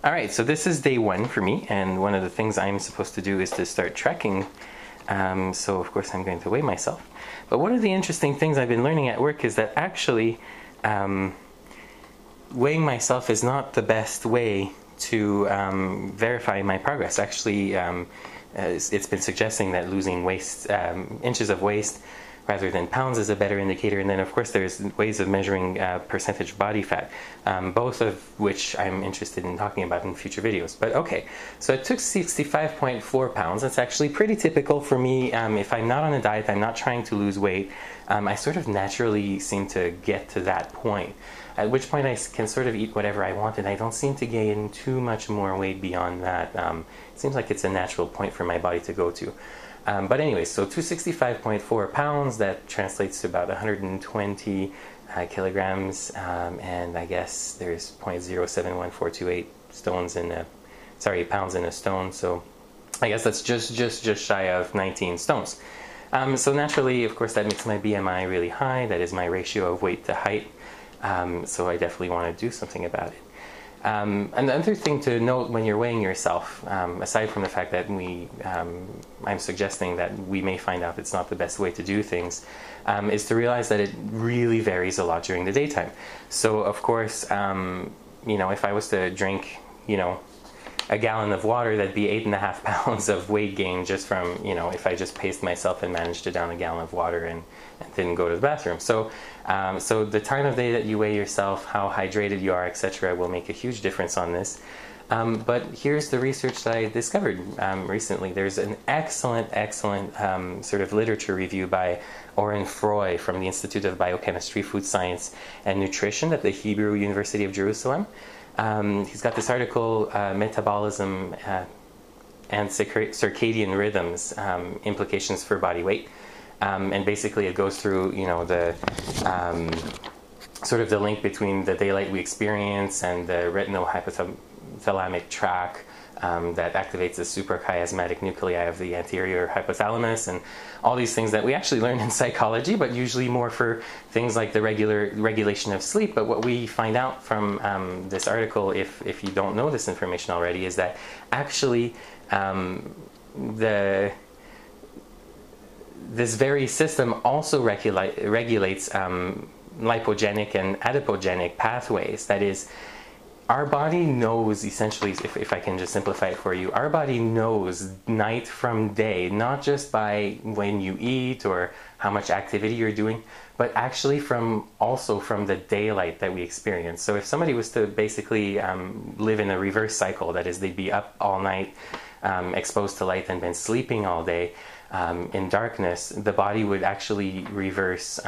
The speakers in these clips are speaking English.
All right, so this is day 1 for me, and one of the things I'm supposed to do is to start tracking. So of course I'm going to weigh myself. But one of the interesting things I've been learning at work is that actually weighing myself is not the best way to verify my progress. Actually, it's been suggesting that losing inches of waist rather than pounds is a better indicator. And then of course there's ways of measuring percentage body fat, both of which I'm interested in talking about in future videos. But okay, so it took 65.4 pounds. That's actually pretty typical for me. If I'm not on a diet, I'm not trying to lose weight, I sort of naturally seem to get to that point, at which point I can sort of eat whatever I want, and I don't seem to gain too much more weight beyond that. It seems like it's a natural point for my body to go to. But anyway, so 265.4 pounds, that translates to about 120 kilograms, and I guess there's 0.071428 pounds in a stone, so I guess that's just shy of 19 stones. So naturally, of course, that makes my BMI really high. That is my ratio of weight to height, so I definitely want to do something about it. And the other thing to note when you're weighing yourself, aside from the fact that I'm suggesting that we may find out it's not the best way to do things, is to realize that it really varies a lot during the daytime. So of course, if I was to drink, a gallon of water, that'd be 8.5 pounds of weight gain just from, if I just paced myself and managed to down a gallon of water and didn't go to the bathroom. So the time of day that you weigh yourself, how hydrated you are, etc., will make a huge difference on this. But here's the research that I discovered recently. There's an excellent sort of literature review by Oren Froy from the Institute of Biochemistry, Food Science, and Nutrition at the Hebrew University of Jerusalem. He's got this article, Metabolism and Circadian Rhythms, Implications for Body Weight. And basically it goes through, the sort of the link between the daylight we experience and the retinohypothalamic tract that activates the suprachiasmatic nuclei of the anterior hypothalamus, and all these things that we actually learn in psychology, but usually more for things like the regulation of sleep. But what we find out from this article, if you don't know this information already, is that actually this very system also regulates lipogenic and adipogenic pathways. That is, our body knows, essentially, if I can just simplify it for you, our body knows night from day, not just by when you eat or how much activity you're doing, but actually also from the daylight that we experience. So if somebody was to basically live in a reverse cycle, that is, they'd be up all night, exposed to light, and been sleeping all day in darkness, the body would actually reverse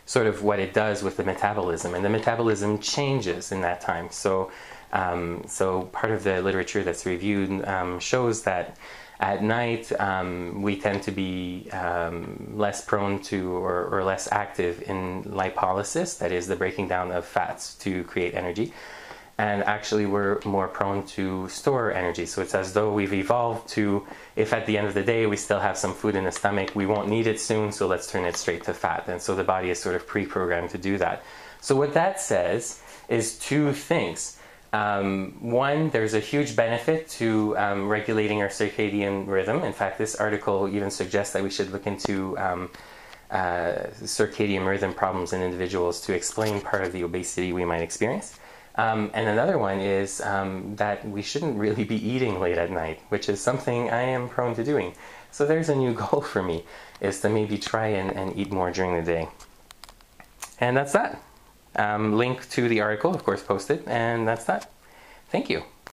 sort of what it does with the metabolism, and the metabolism changes in that time. So part of the literature that's reviewed shows that at night we tend to be less prone to or less active in lipolysis, that is the breaking down of fats to create energy, and actually we're more prone to store energy. So it's as though we've evolved to, if at the end of the day we still have some food in the stomach, we won't need it soon, so let's turn it straight to fat. And so the body is sort of pre-programmed to do that. So what that says is two things. One, there's a huge benefit to regulating our circadian rhythm. In fact, this article even suggests that we should look into circadian rhythm problems in individuals to explain part of the obesity we might experience. And another one is that we shouldn't really be eating late at night, which is something I am prone to doing. So there's a new goal for me, is to maybe try and eat more during the day. And that's that. Link to the article, of course, posted, and that's that. Thank you.